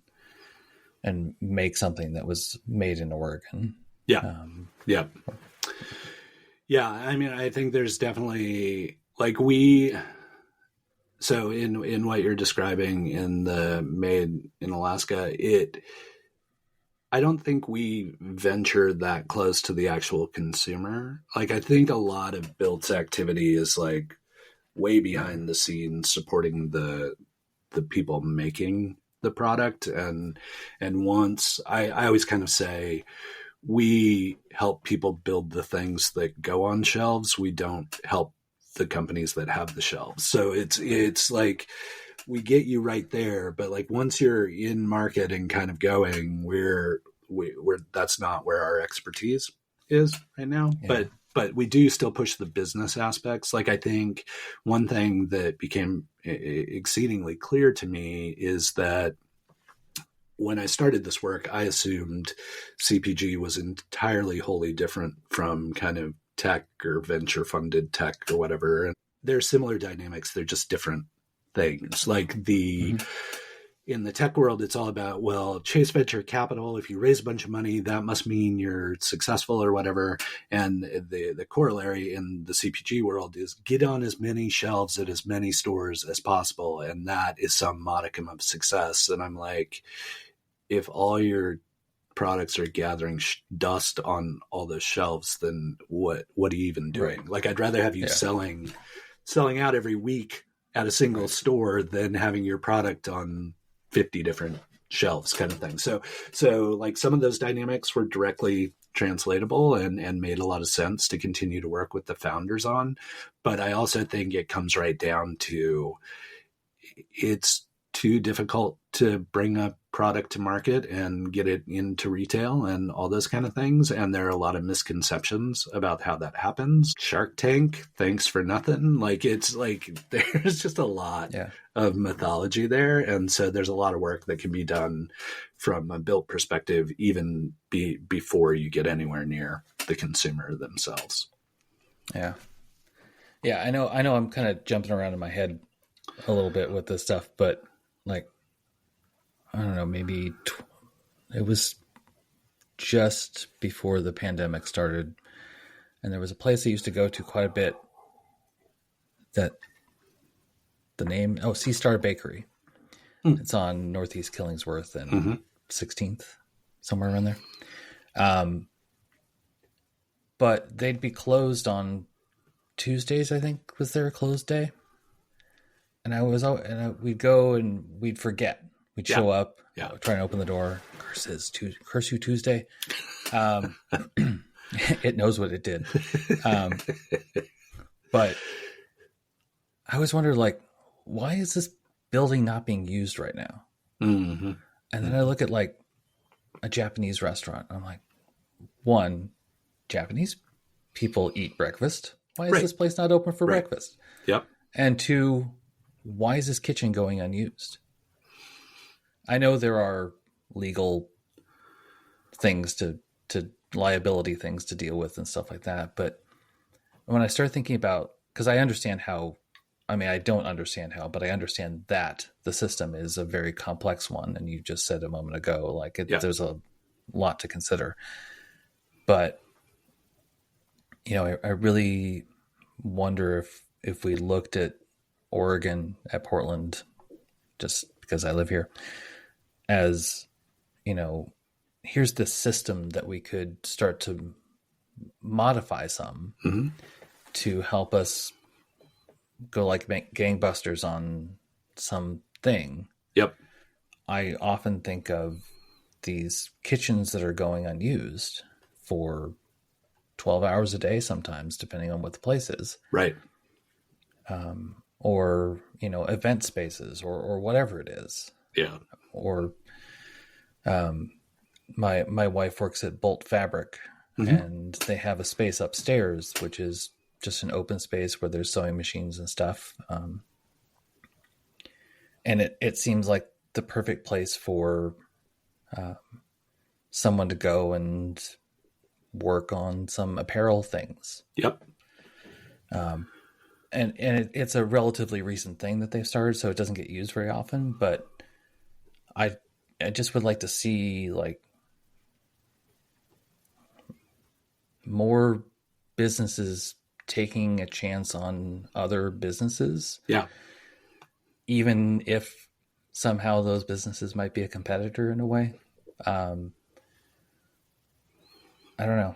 make something that was made in Oregon. Yeah. Yeah. I mean, I think there's definitely so in what you're describing in the Made in Alaska, I don't think we venture that close to the actual consumer. Like, I think a lot of Built's activity is like way behind the scenes supporting the people making the product. And once I always kind of say, we help people build the things that go on shelves. We don't help the companies that have the shelves. So it's like, we get you right there, but like once you're in market and kind of going, we're that's not where our expertise is right now. Yeah. But we do still push the business aspects. Like, I think one thing that became exceedingly clear to me is that when I started this work, I assumed CPG was entirely wholly different from kind of tech or venture funded tech or whatever. And they're similar dynamics. They're just different things. Like in the tech world, it's all about, well, chase venture capital. If you raise a bunch of money, that must mean you're successful or whatever. And the corollary in the CPG world is get on as many shelves at as many stores as possible. And that is some modicum of success. And I'm like, if all you're products are gathering dust on all those shelves, then what are you even doing? Right. Like, I'd rather have you selling out every week at a single store than having your product on 50 different shelves, kind of thing. So like, some of those dynamics were directly translatable and made a lot of sense to continue to work with the founders on. But I also think it comes right down to, it's too difficult to bring a product to market and get it into retail and all those kind of things. And there are a lot of misconceptions about how that happens. Shark Tank, thanks for nothing. Like, it's like, there's just a lot of mythology there. And so there's a lot of work that can be done from a built perspective, even before you get anywhere near the consumer themselves. Yeah. Yeah. I know I'm kind of jumping around in my head a little bit with this stuff, but like, I don't know, maybe it was just before the pandemic started, and there was a place I used to go to quite a bit that the name, Sea Star Bakery. It's on Northeast Killingsworth and 16th, somewhere around there. But they'd be closed on Tuesdays, I think, was there a closed day? And we'd go and we'd forget. We'd show up, try and open the door. Curse you Tuesday. It knows what it did. But I always wondered, like, why is this building not being used right now? Mm-hmm. And then I look at like a Japanese restaurant. I'm like, one, Japanese people eat breakfast. Why is this place not open for breakfast? Yep. And two, why is this kitchen going unused? I know there are legal things to liability things to deal with and stuff like that. But when I start thinking about, because I understand how, I don't understand how, but I understand that the system is a very complex one. And you just said a moment ago, like there's a lot to consider. But, I really wonder if we looked at Oregon, at Portland, just because I live here, as, here's the system that we could start to modify some to help us go like gangbusters on something. Yep. I often think of these kitchens that are going unused for 12 hours a day sometimes, depending on what the place is. Right. Or, event spaces or whatever it is. Yeah. Or my wife works at Bolt Fabric, and they have a space upstairs, which is just an open space where there's sewing machines and stuff. And it seems like the perfect place for someone to go and work on some apparel things. Yep. And it's a relatively recent thing that they've started, so it doesn't get used very often. But I just would like to see like more businesses taking a chance on other businesses. Yeah. Even if somehow those businesses might be a competitor in a way. I don't know.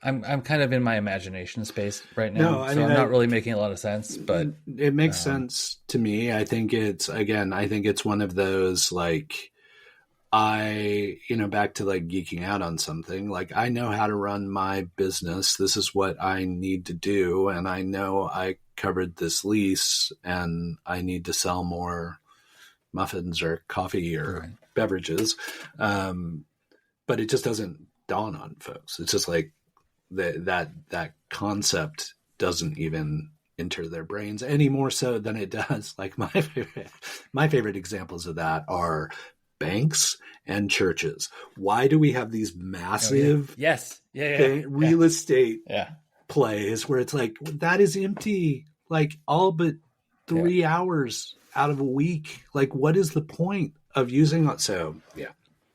I'm kind of in my imagination space right now. No, I'm not really making a lot of sense, but it makes sense to me. I think it's one of those, like, back to like geeking out on something, like, I know how to run my business. This is what I need to do. And I know I covered this lease and I need to sell more muffins or coffee or beverages. But it just doesn't dawn on folks. It's just like that concept doesn't even enter their brains any more so than it does. Like my favorite examples of that are banks and churches. Why do we have these massive real estate plays where it's like, that is empty, like all but 3 hours out of a week? Like, what is the point of using it? So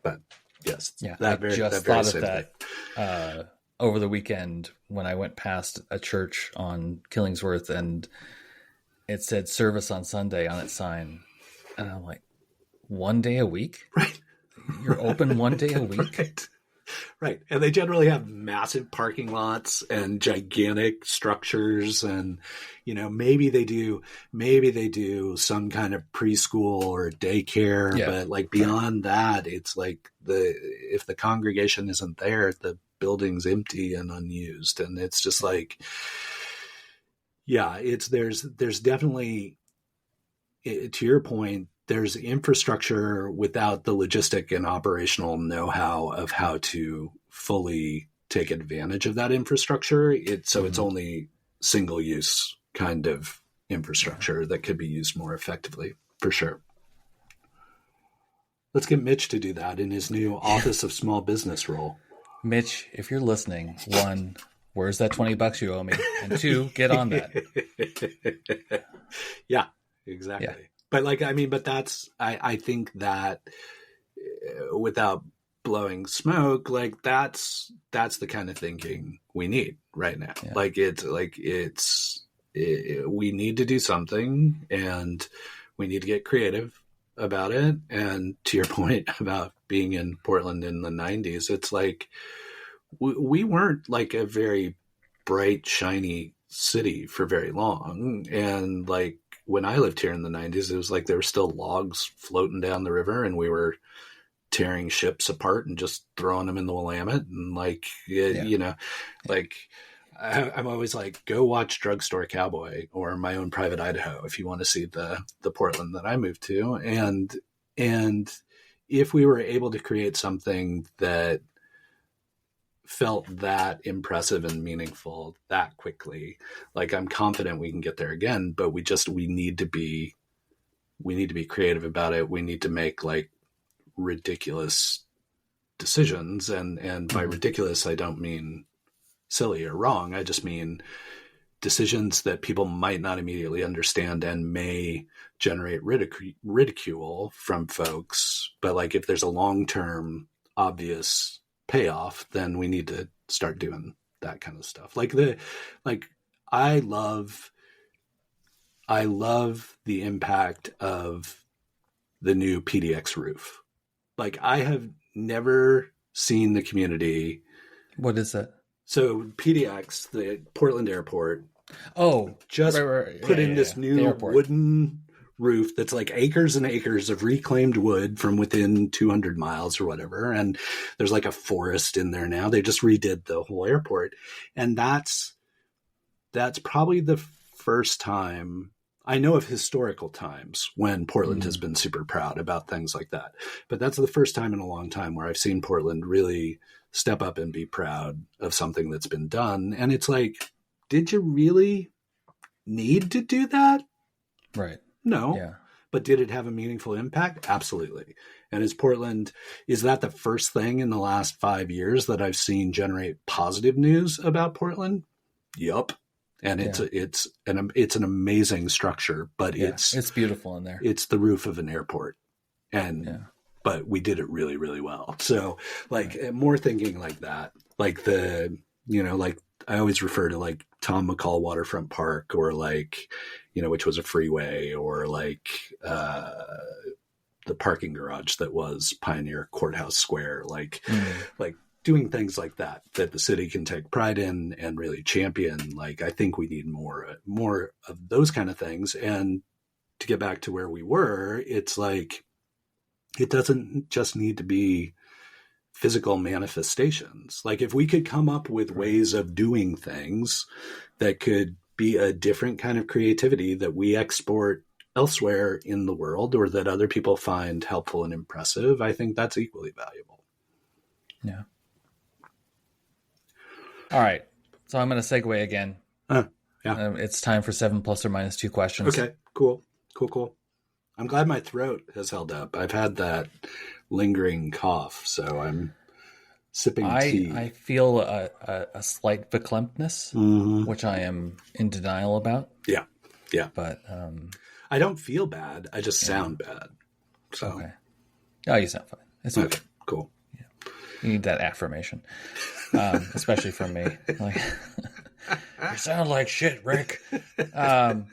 but yes, I just thought of that over the weekend when I went past a church on Killingsworth and it said service on Sunday on its sign, and I'm like, one day a week? Right. You're open one day a week? Right. Right. And they generally have massive parking lots and gigantic structures. And, maybe they do some kind of preschool or daycare, but like beyond that, it's like if the congregation isn't there, the building's empty and unused. And it's just like, there's definitely, to your point, there's infrastructure without the logistic and operational know-how of how to fully take advantage of that infrastructure. It's only single-use kind of infrastructure that could be used more effectively, for sure. Let's get Mitch to do that in his new Office of Small Business role. Mitch, if you're listening, 1, where's that $20 you owe me? And 2, get on that. Yeah, exactly. Yeah. But I think that without blowing smoke, like that's the kind of thinking we need right now. Yeah. We need to do something, and we need to get creative about it. And to your point about being in Portland in the 90s, it's like we weren't like a very bright, shiny city for very long. And like, when I lived here in the 90s, it was like there were still logs floating down the river, and we were tearing ships apart and just throwing them in the Willamette. And like, I'm always like, go watch Drugstore Cowboy or My Own Private Idaho if you want to see the Portland that I moved to. And if we were able to create something that felt that impressive and meaningful that quickly, like I'm confident we can get there again, but we need to be creative about it. We need to make like ridiculous decisions. And by ridiculous, I don't mean silly or wrong. I just mean decisions that people might not immediately understand and may generate ridicule from folks. But like, if there's a long-term obvious payoff, then we need to start doing that kind of stuff. I love the impact of the new PDX roof. Like, I have never seen the community. What is that? So PDX, the Portland Airport, just put in this new wooden roof that's like acres and acres of reclaimed wood from within 200 miles or whatever. And there's like a forest in there now. They just redid the whole airport. And that's probably the first time I know of historical times when Portland has been super proud about things like that. But that's the first time in a long time where I've seen Portland really step up and be proud of something that's been done. And it's like, did you really need to do that? Right. No. Yeah. But did it have a meaningful impact? Absolutely. And is that the first thing in the last 5 years that I've seen generate positive news about Portland? Yup. And it's an amazing structure, but it's beautiful in there. It's the roof of an airport. But we did it really, really well. So more thinking like that, like I always refer to like Tom McCall Waterfront Park, or like, which was a freeway, or like the parking garage that was Pioneer Courthouse Square, like doing things like that the city can take pride in and really champion. Like, I think we need more of those kind of things. And to get back to where we were, it's like, it doesn't just need to be physical manifestations. Like, if we could come up with ways of doing things that could be a different kind of creativity that we export elsewhere in the world, or that other people find helpful and impressive, I think that's equally valuable. Yeah. All right. So I'm going to segue again. It's time for 7 + or - 2 questions. Okay, cool. I'm glad my throat has held up. I've had that lingering cough, so I'm sipping tea. I feel a slight verklempt-ness, which I am in denial about. Yeah. But I don't feel bad. I just sound bad. So. Okay. Oh, you sound fine. It's okay. Cool. Yeah. You need that affirmation, especially from me. Like, you sound like shit, Rick. All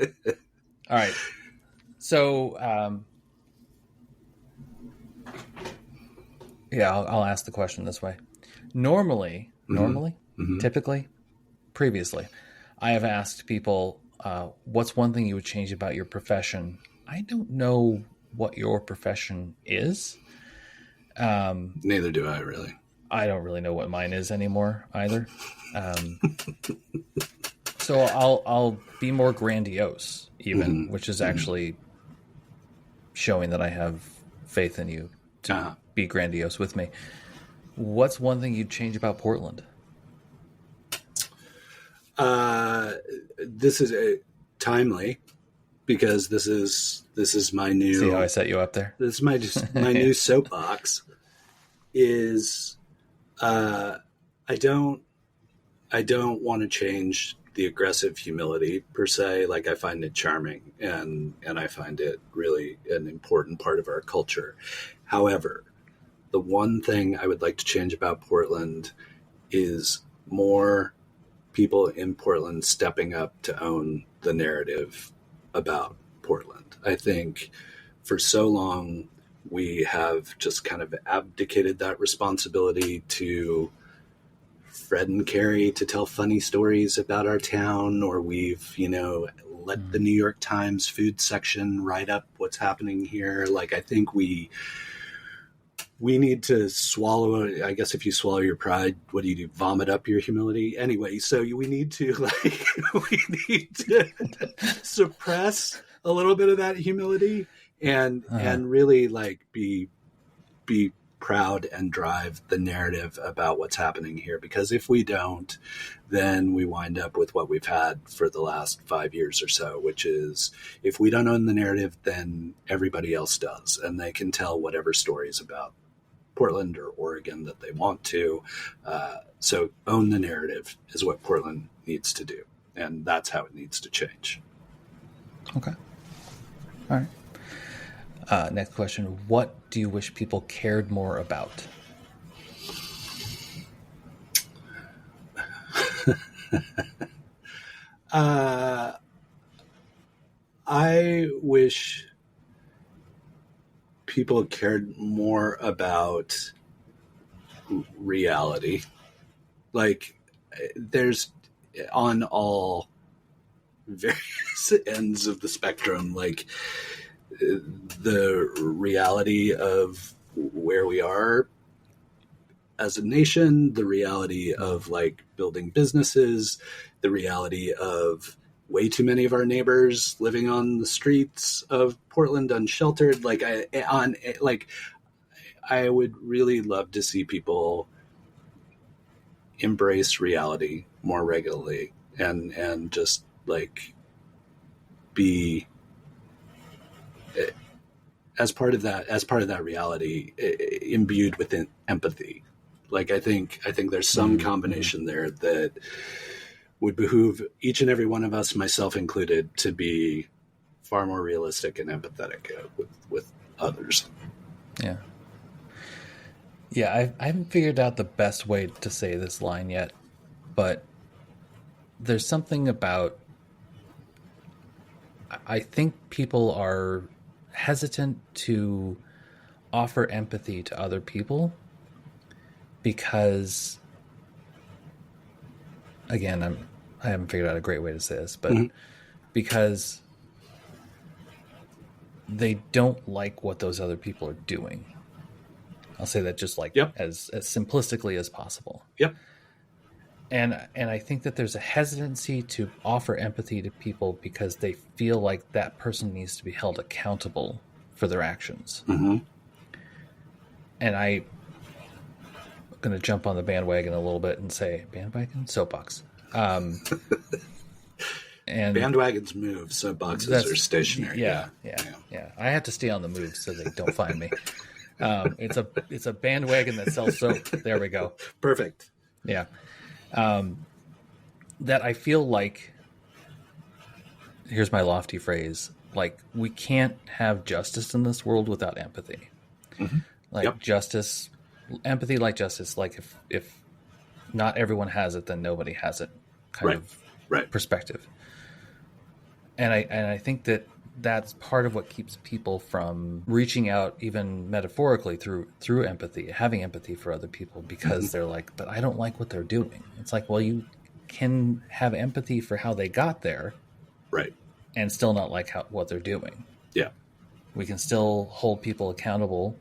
right. So, Yeah, I'll ask the question this way. Normally, typically, previously, I have asked people, what's one thing you would change about your profession? I don't know what your profession is. Neither do I, really. I don't really know what mine is anymore either. So I'll be more grandiose even, which is actually showing that I have faith in you to be grandiose with me. What's one thing you'd change about Portland? This is timely because this is my new. See how I set you up there? This is my new soapbox. Is I don't want to change the aggressive humility per se. Like, I find it charming and I find it really an important part of our culture. However, the one thing I would like to change about Portland is more people in Portland stepping up to own the narrative about Portland. I think for so long we have just kind of abdicated that responsibility to Fred and Carrie to tell funny stories about our town, or we've, let the New York Times food section write up what's happening here. Like, I think we need to swallow, I guess if you swallow your pride, what do? Vomit up your humility? Anyway, so we need to suppress a little bit of that humility and really be proud and drive the narrative about what's happening here. Because if we don't, then we wind up with what we've had for the last 5 years or so, which is, if we don't own the narrative, then everybody else does. And they can tell whatever stories about Portland or Oregon that they want to. So own the narrative is what Portland needs to do. And that's how it needs to change. Okay. All right. Next question. What do you wish people cared more about? I wish people cared more about reality. Like, there's on all various ends of the spectrum, like the reality of where we are as a nation, the reality of like building businesses, the reality of way too many of our neighbors living on the streets of Portland unsheltered. I would really love to see people embrace reality more regularly and just like be as part of that reality, imbued with empathy. Like, I think there's some combination there that would behoove each and every one of us, myself included, to be far more realistic and empathetic with others. Yeah. Yeah, I haven't figured out the best way to say this line yet, but there's something about, I think people are hesitant to offer empathy to other people because, again, I haven't figured out a great way to say this, but because they don't like what those other people are doing. I'll say that just like as simplistically as possible. Yep. And I think that there's a hesitancy to offer empathy to people because they feel like that person needs to be held accountable for their actions. Mm-hmm. And I'm going to jump on the bandwagon a little bit and say, bandwagon? Soapbox. And bandwagons move, soapboxes are stationary. Yeah. I have to stay on the move so they don't find me. It's a bandwagon that sells soap. There we go. Perfect. Yeah. That I feel like, here's my lofty phrase, like, we can't have justice in this world without empathy. Mm-hmm. Like justice, empathy like justice, like if not everyone has it, then nobody has it kind of perspective. And I think that that's part of what keeps people from reaching out, even metaphorically, through empathy, having empathy for other people, because they're like, but I don't like what they're doing. It's like, well, you can have empathy for how they got there, right, and still not like what they're doing. Yeah. We can still hold people accountable,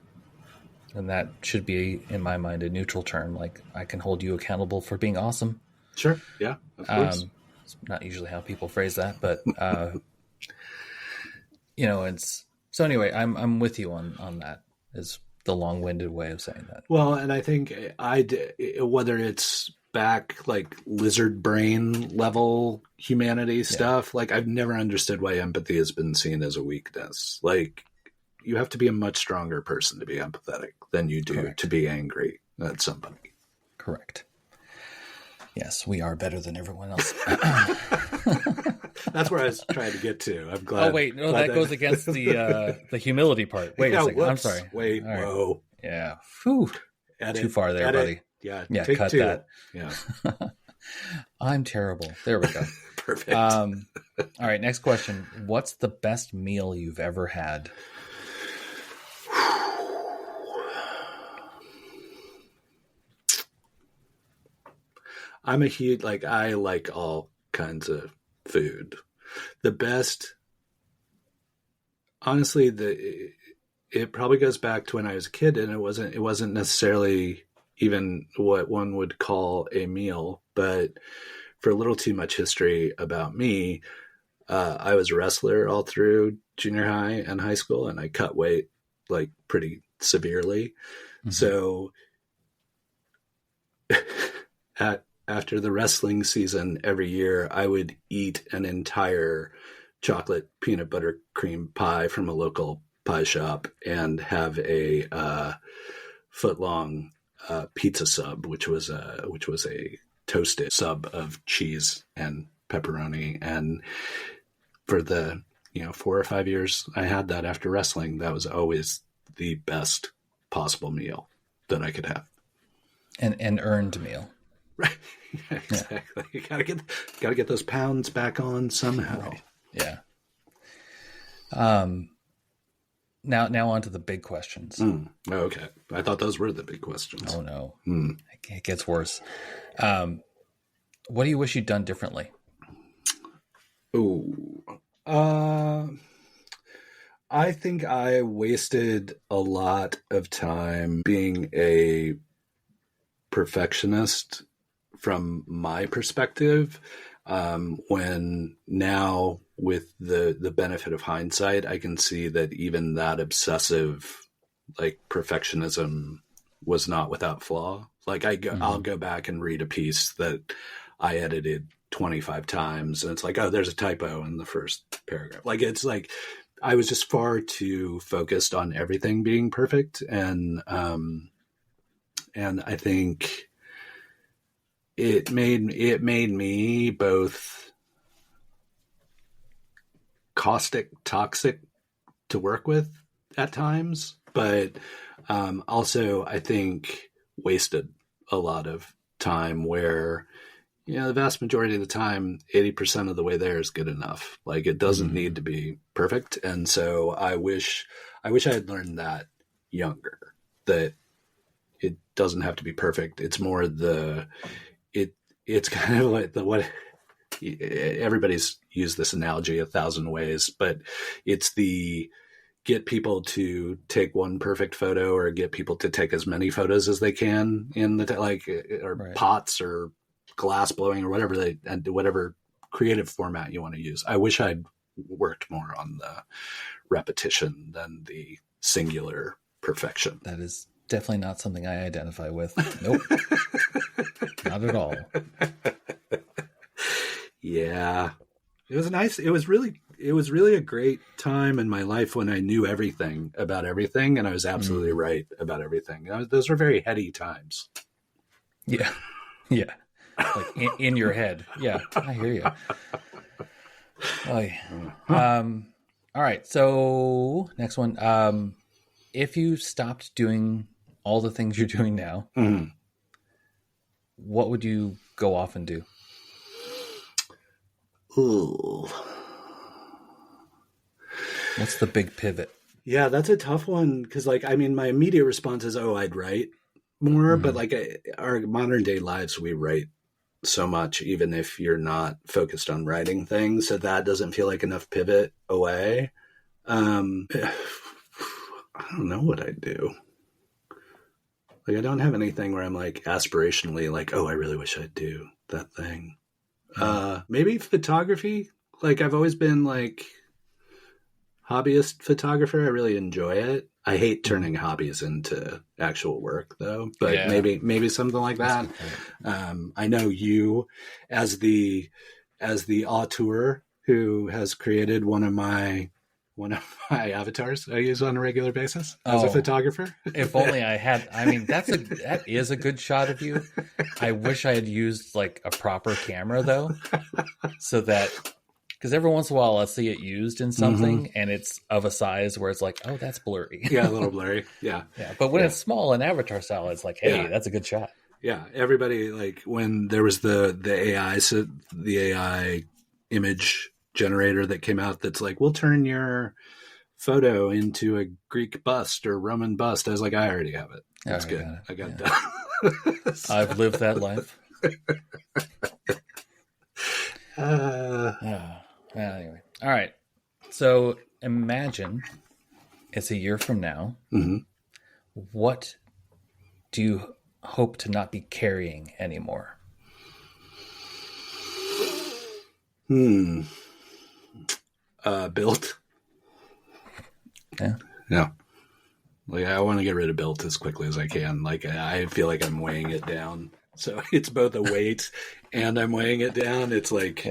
and that should be, in my mind, a neutral term. Like, I can hold you accountable for being awesome. Sure. Yeah, of course. It's not usually how people phrase that, but you know, it's so anyway, I'm with you on that, is the long-winded way of saying that. Well, and I think whether it's back like lizard brain level humanity stuff, like I've never understood why empathy has been seen as a weakness. Like, you have to be a much stronger person to be empathetic than you do to be angry at somebody. Correct. Yes, we are better than everyone else. That's where I was trying to get to. I'm glad. Oh wait, no, that goes against the humility part. Wait a second. Whoops. I'm sorry. Wait, right. Whoa. Yeah. Whew. Too far there, buddy. Yeah. Yeah. Cut that. Yeah. I'm terrible. There we go. Perfect. All right. Next question. What's the best meal you've ever had? I'm a huge, I like all kinds of food. The best, honestly, it probably goes back to when I was a kid, and it wasn't necessarily even what one would call a meal, but for a little too much history about me, I was a wrestler all through junior high and high school, and I cut weight like pretty severely. Mm-hmm. So after the wrestling season every year, I would eat an entire chocolate peanut butter cream pie from a local pie shop and have a foot-long pizza sub, which was a toasted sub of cheese and pepperoni. And for the 4 or 5 years I had that after wrestling, that was always the best possible meal that I could have. An earned meal. Right. Yeah, exactly. Yeah. You gotta get those pounds back on somehow. Right. Yeah. Now on to the big questions. Okay. I thought those were the big questions. Oh no. It gets worse. What do you wish you'd done differently? I think I wasted a lot of time being a perfectionist from my perspective, when now with the benefit of hindsight, I can see that even that obsessive perfectionism was not without flaw. I'll go back and read a piece that I edited 25 times, and it's like, oh, there's a typo in the first paragraph. I was just far too focused on everything being perfect, and I think it made me both caustic, toxic to work with at times, but also I think wasted a lot of time where, the vast majority of the time, 80% of the way there is good enough. It doesn't need to be perfect. And so I wish I had learned that younger, that it doesn't have to be perfect. It's more it's kind of like what everybody's used this analogy 1,000 ways, but it's the get people to take one perfect photo or get people to take as many photos as they can in the pots or glass blowing or whatever creative format you want to use. I wish I'd worked more on the repetition than the singular perfection. That is definitely not something I identify with. Nope. Not at all. Yeah. It was nice. It was really a great time in my life when I knew everything about everything, and I was absolutely right about everything. Those were very heady times. Yeah. Yeah. In your head. Yeah, I hear you. Oh, yeah. All right. So next one. If you stopped doing all the things you're doing now, what would you go off and do? Ooh. What's the big pivot? Yeah, that's a tough one because, like, I mean, my immediate response is, oh, I'd write more. But, like, our modern day lives, we write so much, even if you're not focused on writing things. So that doesn't feel like enough pivot away. I don't know what I'd do. Like, I don't have anything where I'm, like, aspirationally, like, oh, I really wish I'd do that thing. Maybe photography. Like, I've always been, like, hobbyist photographer. I really enjoy it. I hate turning hobbies into actual work, though. But maybe something like that. I know you, as the auteur who has created one of my avatars I use on a regular basis as a photographer. If only I had. I mean, that is a good shot of you. I wish I had used like a proper camera though, so that. Because every once in a while I'll see it used in something and it's of a size where it's like, oh, that's blurry. Yeah, a little blurry. Yeah. But when it's small in avatar style, it's like, hey, that's a good shot. Yeah. Everybody, like when there was the AI image generator that came out that's like, we'll turn your photo into a Greek bust or Roman bust. I was like, I already have it. That's good. I got it done. I've lived that life. Anyway, all right. So imagine it's a year from now. Mm-hmm. What do you hope to not be carrying anymore? Built. Yeah. Yeah. Like I want to get rid of built as quickly as I can. Like I feel like I'm weighing it down. So it's both a weight and I'm weighing it down. It's like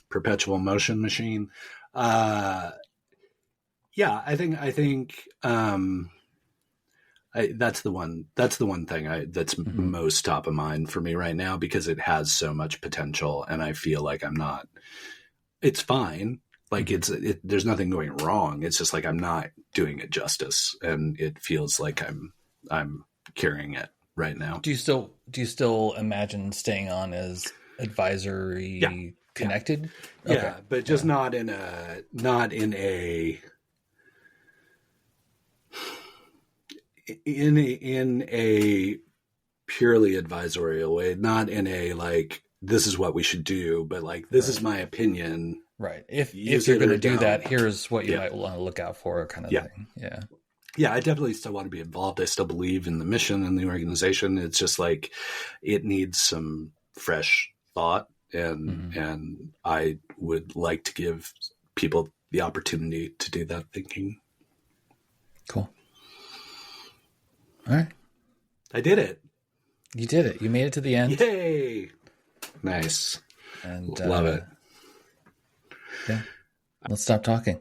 perpetual motion machine. I think that's the one thing that's most top of mind for me right now because it has so much potential and I feel like it's fine. Like there's nothing going wrong. It's just like, I'm not doing it justice and it feels like I'm carrying it right now. Do you still imagine staying on as advisory connected? Yeah, okay. But just not in a purely advisorial way, not in a like this is what we should do, but like this is my opinion. Right. If you're going to do that, here's what you might want to look out for, kind of thing. Yeah. Yeah, I definitely still want to be involved. I still believe in the mission and the organization. It's just like it needs some fresh thought, and I would like to give people the opportunity to do that thinking. Cool. All right. I did it. You did it. You made it to the end. Yay! Nice. And love it. Yeah. Let's stop talking.